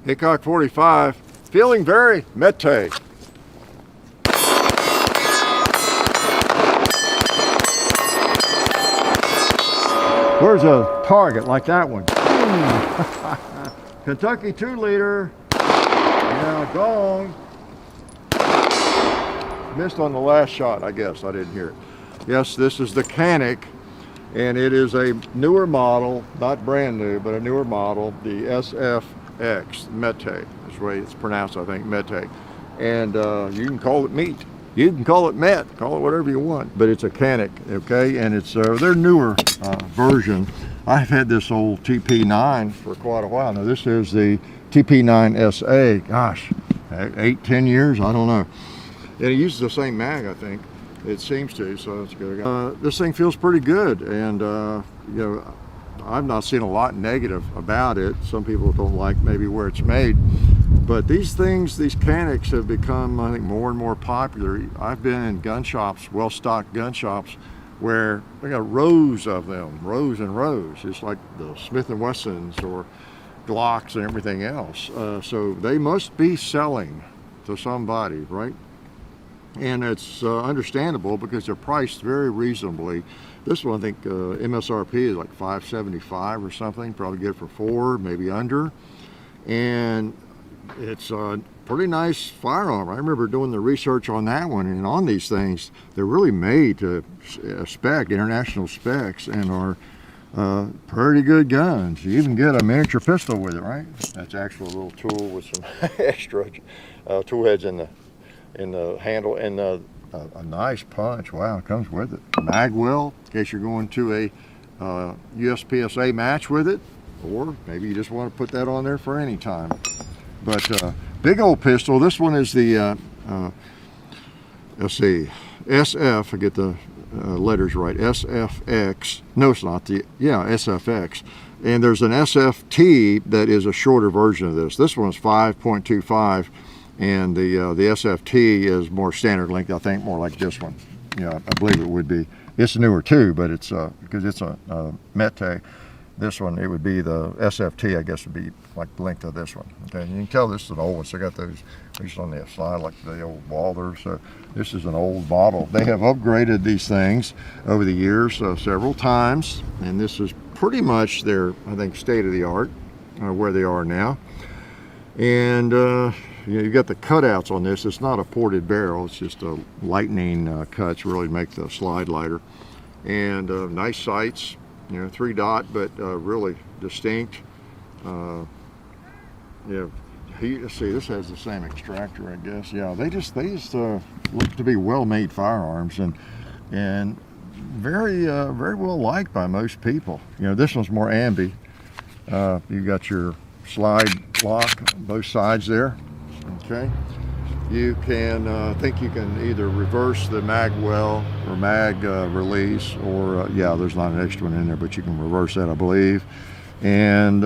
Hickok 45, feeling very Mete. Where's a target like that one? Kentucky 2-liter. Yeah, gong. Missed on the last shot, I guess. I didn't hear it. Yes, this is the Canik, and it is a newer model, not brand new, but a newer model, the SFX, Mete. That's the way it's pronounced, I think, Mete. And you can call it meat. You can call it Met, call it whatever you want, but it's a Canik, okay? And it's their newer version. I've had this old TP9 for quite a while. Now this is the TP9SA, gosh, 8-10 years, I don't know. And it uses the same mag, I think. It seems to, so it's good. This thing feels pretty good, and you know, I've not seen a lot negative about it. Some people don't like maybe where it's made, but these things, these Caniks have become, I think, more and more popular. I've been in gun shops, well-stocked gun shops, where they got rows of them, rows and rows. It's like the Smith & Wessons or Glocks and everything else. So they must be selling to somebody, right? And it's understandable because they're priced very reasonably. This one, I think MSRP is like $575 or something. Probably get it for $4, maybe under. And it's a pretty nice firearm. I remember doing the research on that one, and on these things, they're really made to spec, international specs, and are pretty good guns. You even get a miniature pistol with it, right? That's actually a little tool with some extra tool heads in the handle, and a nice punch. Wow, it comes with it. Mag well, in case you're going to a USPSA match with it, or maybe you just want to put that on there for any time. But big old pistol. This one is the let's see, SF. I get the letters right. SFX. No, it's not the. Yeah, SFX. And there's an SFT that is a shorter version of this. This one's 5.25. And the SFT is more standard length, I think, more like this one. Yeah, I believe it would be. It's newer too, but it's because it's a Mete. This one, it would be the SFT, I guess, would be like the length of this one. Okay, and you can tell this is an old one. So I got those, at least on the side, like the old Walther. So this is an old model. They have upgraded these things over the years several times, and this is pretty much their, I think, state of the art where they are now. And you know, you got the cutouts on this. It's not a ported barrel. It's just a lightning cuts really make the slide lighter. And nice sights, you know, 3-dot, but really distinct. Yeah, let's see, this has the same extractor, I guess. Yeah, they just look to be well-made firearms, and very very well liked by most people. You know, this one's more ambi. You got your slide lock on both sides there. Okay, you can I think you can either reverse the mag well or mag release, or yeah, there's not an extra one in there, but you can reverse that, I believe. And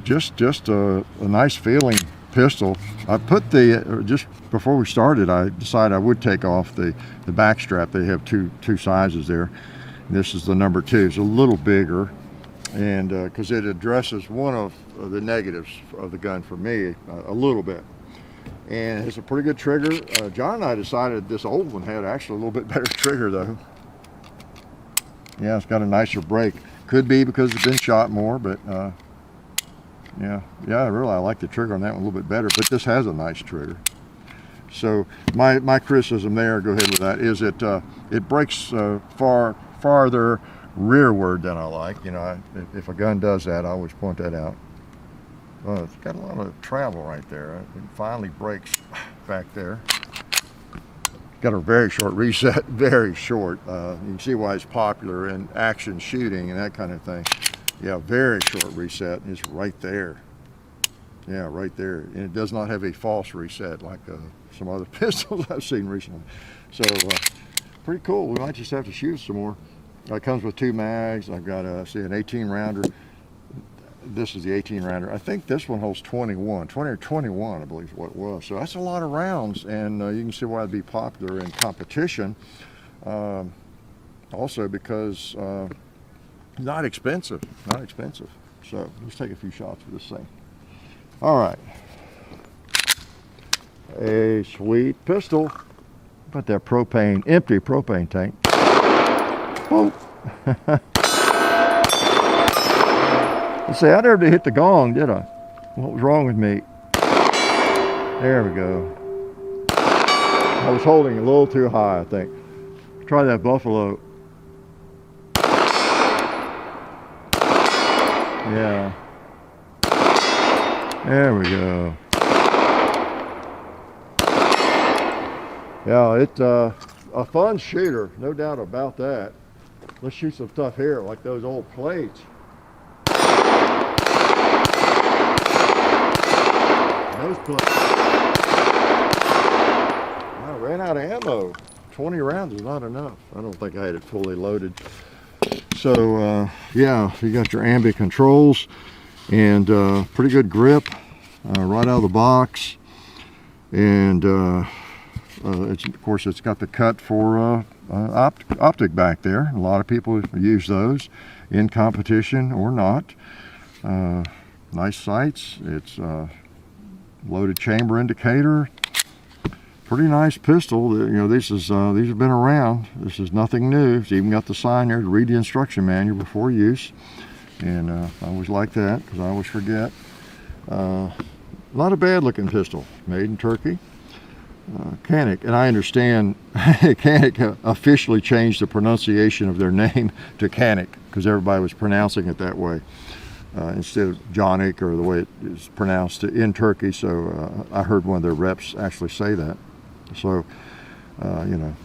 just a nice feeling pistol. I put the just before we started, I decided I would take off the back strap. They have two sizes there. This is the number 2. It's a little bigger, and because it addresses one of the negatives of the gun for me a little bit. And it's a pretty good trigger. John and I decided this old one had actually a little bit better trigger though. Yeah, it's got a nicer break. Could be because it's been shot more, but yeah, really I like the trigger on that one a little bit better, but this has a nice trigger. So my criticism there, go ahead with that, is it breaks farther rearward than I like. You know, if a gun does that, I always point that out. Well, it's got a lot of travel right there. It finally breaks back there. Got a very short reset, very short. You can see why it's popular in action shooting and that kind of thing. Yeah, very short reset. It's right there. Yeah, right there. And it does not have a false reset like some other pistols I've seen recently. So pretty cool. We might just have to shoot some more. It comes with 2 mags. I've got an 18 rounder. This is the 18 rounder. I think this one holds 20 or 21, I believe is what it was. So that's a lot of rounds, and you can see why it'd be popular in competition. Also because not expensive. So let's take a few shots with this thing. All right, a sweet pistol. About that propane, empty propane tank. Whoa. Let's see, I never did hit the gong, did I? What was wrong with me? There we go. I was holding a little too high, I think. Try that buffalo. Yeah. There we go. Yeah, it's a fun shooter, no doubt about that. Let's shoot some stuff here, like those old plates. Those plates. I ran out of ammo. 20 rounds is not enough. I don't think I had it fully loaded. So, yeah, you got your ambi controls and pretty good grip right out of the box. And of course, it's got the cut for optic back there. A lot of people use those in competition or not. Nice sights. It's loaded chamber indicator. Pretty nice pistol. You know, these have been around. This is nothing new. It's even got the sign there to read the instruction manual before use. And I always like that because I always forget. Not a bad looking pistol. Made in Turkey. Canik, and I understand Canik officially changed the pronunciation of their name to Canik because everybody was pronouncing it that way instead of Jonik or the way it is pronounced in Turkey. So I heard one of their reps actually say that. So you know,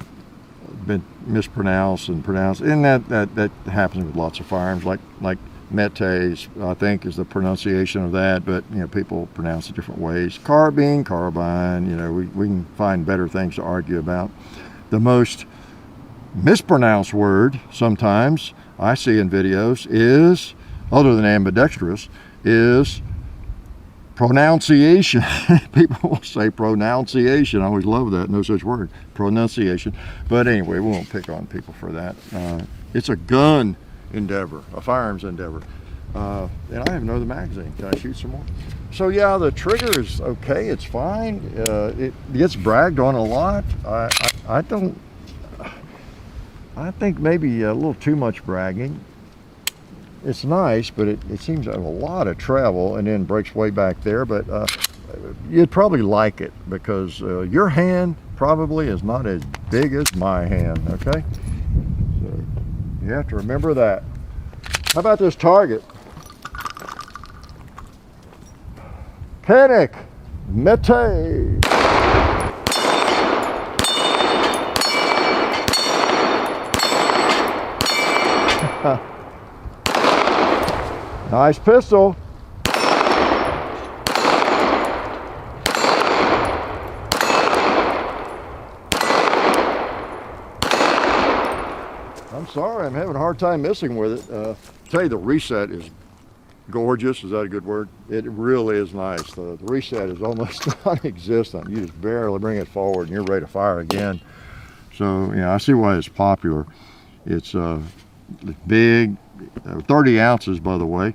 been mispronounced and pronounced, and that happens with lots of firearms, like Mete, I think, is the pronunciation of that, but you know, people pronounce it different ways. Carbine, carbine, you know, we can find better things to argue about. The most mispronounced word sometimes I see in videos is, other than ambidextrous, is pronunciation. People will say pronunciation. I always love that. No such word. Pronunciation. But anyway, we won't pick on people for that. It's a gun endeavor, a firearms endeavor. And I have no other magazine. Can I shoot some more? So yeah, the trigger is okay. It's fine. It gets bragged on a lot. I think maybe a little too much bragging. It's nice, but it seems to have a lot of travel and then breaks way back there. But you'd probably like it because your hand probably is not as big as my hand. Okay. You have to remember that. How about this target? Canik Mete. Nice pistol. I'm sorry, I'm having a hard time missing with it. Tell you, the reset is gorgeous. Is that a good word? It really is nice. The reset is almost non-existent. You just barely bring it forward and you're ready to fire again. So yeah, I see why it's popular. It's big, 30 ounces by the way.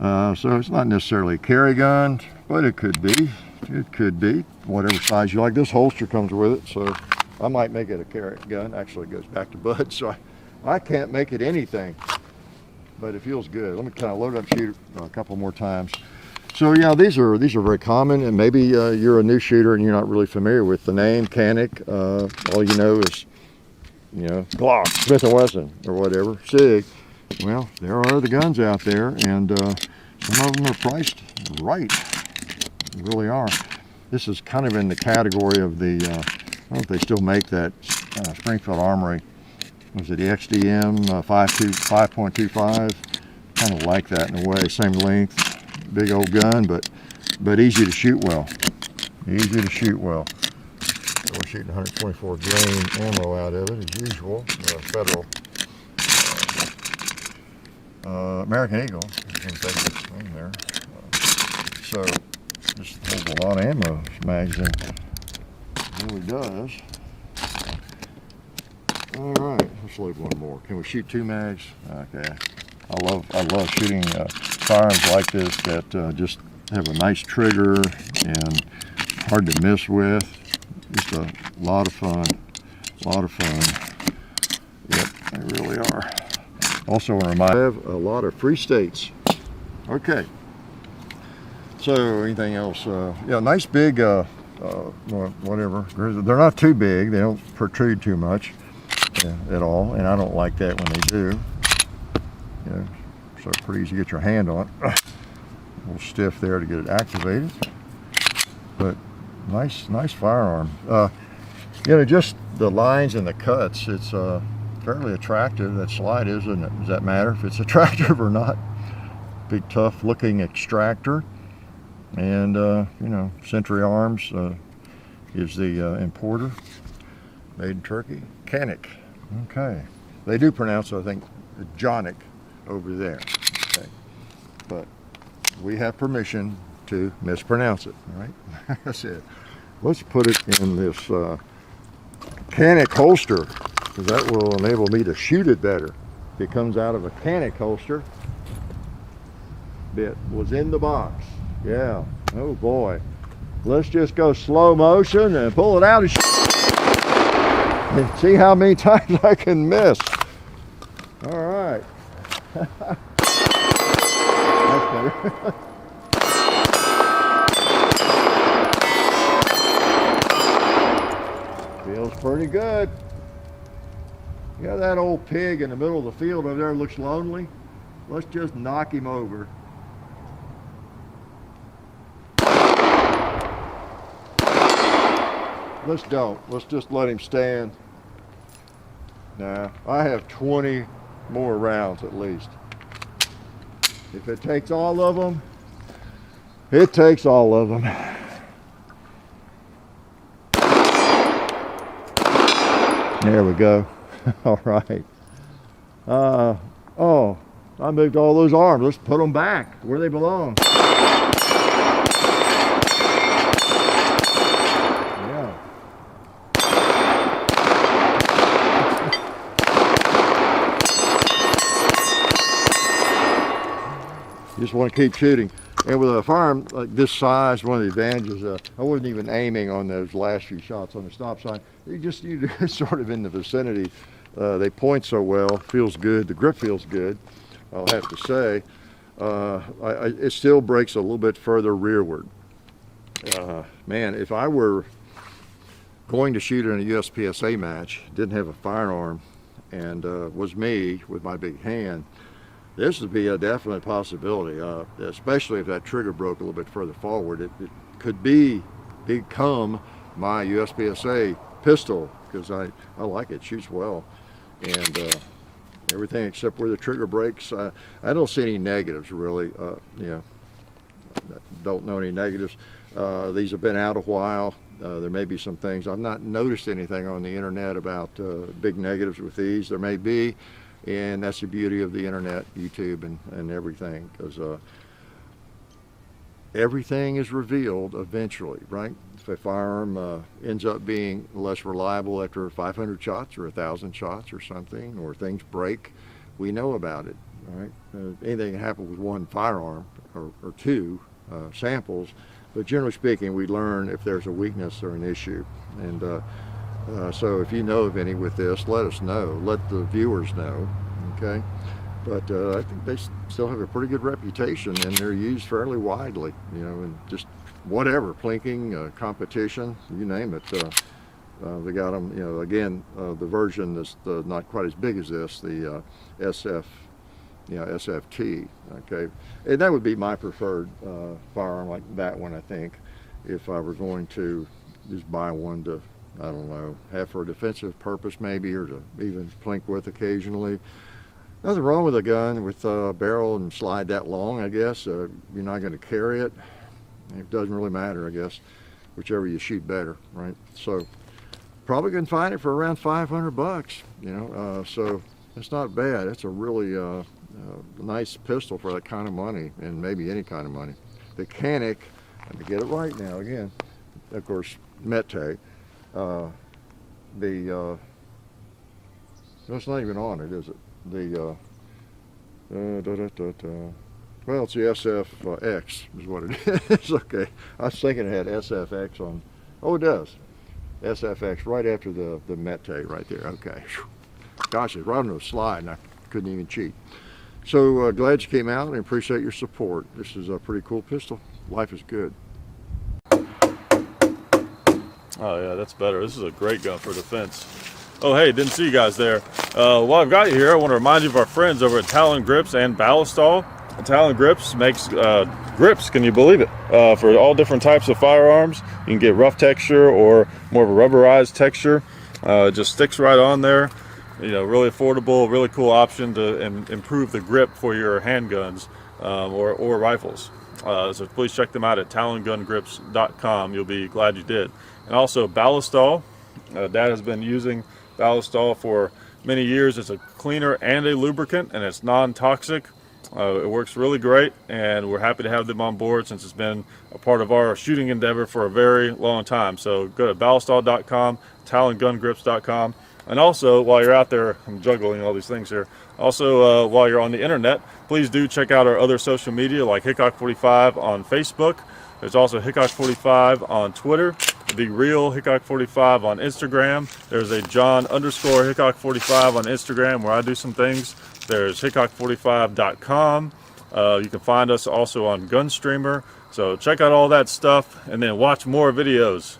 So it's not necessarily a carry gun, but it could be. It could be whatever size you like. This holster comes with it, so I might make it a carry gun. Actually, it goes back to bud, so I can't make it anything, but it feels good. Let me kind of load up, shoot it a couple more times. So yeah, these are very common, and maybe you're a new shooter and you're not really familiar with the name Canik. All you know is, you know, Glock, Smith & Wesson, or whatever, SIG. Well, there are the guns out there, and some of them are priced right. They really are. This is kind of in the category of the, I don't know if they still make that Springfield Armory. Was it the XDM 5.25? Kind of like that in a way. Same length, big old gun, but easy to shoot well. Easy to shoot well. So we're shooting 124 grain ammo out of it as usual. Federal American Eagle. In there. So this holds a lot of ammo. This magazine really does. All right, let's load one more. Can we shoot 2 mags? Okay. I love shooting firearms like this that just have a nice trigger and hard to miss with. Just a lot of fun. A lot of fun. Yep, they really are. Also I have a lot of free states. Okay. So anything else? Yeah, nice big, whatever. They're not too big. They don't protrude too much at all, and I don't like that when they do. You know, so pretty easy to get your hand on it. A little stiff there to get it activated, but nice firearm. You know, just the lines and the cuts. It's fairly attractive. That slide is, isn't it? Does that matter if it's attractive or not? Big, tough looking extractor. And, you know, Century Arms is the importer, made in Turkey. Canik. Okay. They do pronounce, I think, Canik over there. Okay. But we have permission to mispronounce it, all right? That's it. Let's put it in this Canik holster, because that will enable me to shoot it better. It comes out of a Canik holster. It was in the box. Yeah, oh boy. Let's just go slow motion and pull it out and see how many times I can miss. All right. That's better. Feels pretty good. Yeah, that old pig in the middle of the field over there looks lonely. Let's just knock him over. Let's don't. Let's just let him stand. Nah, I have 20 more rounds at least. If it takes all of them, it takes all of them. There we go. All right. Oh, I moved all those arms. Let's put them back where they belong. Just want to keep shooting. And with a firearm like this size, one of the advantages, I wasn't even aiming on those last few shots on the stop sign. You sort of in the vicinity. They point so well, feels good. The grip feels good, I'll have to say. It still breaks a little bit further rearward. Man, if I were going to shoot in a USPSA match, didn't have a firearm, and was me with my big hand, this would be a definite possibility, especially if that trigger broke a little bit further forward. It could become my USPSA pistol, because I like it, shoots well, and everything except where the trigger breaks. I don't see any negatives really. Don't know any negatives. These have been out a while. There may be some things. I've not noticed anything on the internet about big negatives with these. There may be. And that's the beauty of the internet, YouTube, and everything, because everything is revealed eventually, right? If a firearm ends up being less reliable after 500 shots or 1,000 shots or something, or things break, we know about it, right? Anything can happen with one firearm or two samples, but generally speaking, we learn if there's a weakness or an issue. And so if you know of any with this, let us know. Let the viewers know, okay? But I think they still have a pretty good reputation, and they're used fairly widely, you know, and just whatever, plinking, competition, you name it. They got them, you know, again, the version that's not quite as big as this, the SFT, okay? And that would be my preferred firearm, like that one, I think, if I were going to just buy one to, I don't know, have for a defensive purpose maybe, or to even plink with occasionally. Nothing wrong with a gun with a barrel and slide that long, I guess. You're not going to carry it. It doesn't really matter, I guess, whichever you shoot better, right? So probably can find it for around 500 bucks, you know, so it's not bad. It's a really nice pistol for that kind of money, and maybe any kind of money. The Canik, let me get it right now again, of course, Mete. No, it's not even on it, is it? The Well, it's the SFX is what it is. Okay, I was thinking it had SFX on. Oh, it does. SFX right after the Mete right there. Okay. Gosh, it's right on the slide, and I couldn't even cheat. So glad you came out and appreciate your support. This is a pretty cool pistol. Life is good. Oh yeah, that's better. This is a great gun for defense. Oh hey, didn't see you guys there. While I've got you here, I want to remind you of our friends over at Talon Grips and Ballistol. Talon Grips makes grips, can you believe it, for all different types of firearms. You can get rough texture or more of a rubberized texture. It just sticks right on there. You know, really affordable, really cool option to improve the grip for your handguns or rifles. So please check them out at talongungrips.com. You'll be glad you did. And also Ballistol. Dad has been using Ballistol for many years. It's a cleaner and a lubricant, and it's non-toxic. It works really great, and we're happy to have them on board since it's been a part of our shooting endeavor for a very long time. So go to ballistol.com, talongungrips.com, and also while you're out there, I'm juggling all these things here. Also, while you're on the internet, please do check out our other social media like Hickok45 on Facebook. There's also Hickok45 on Twitter, The Real Hickok45 on Instagram. There's a John_Hickok45 on Instagram where I do some things. There's Hickok45.com. You can find us also on Gunstreamer. So check out all that stuff and then watch more videos.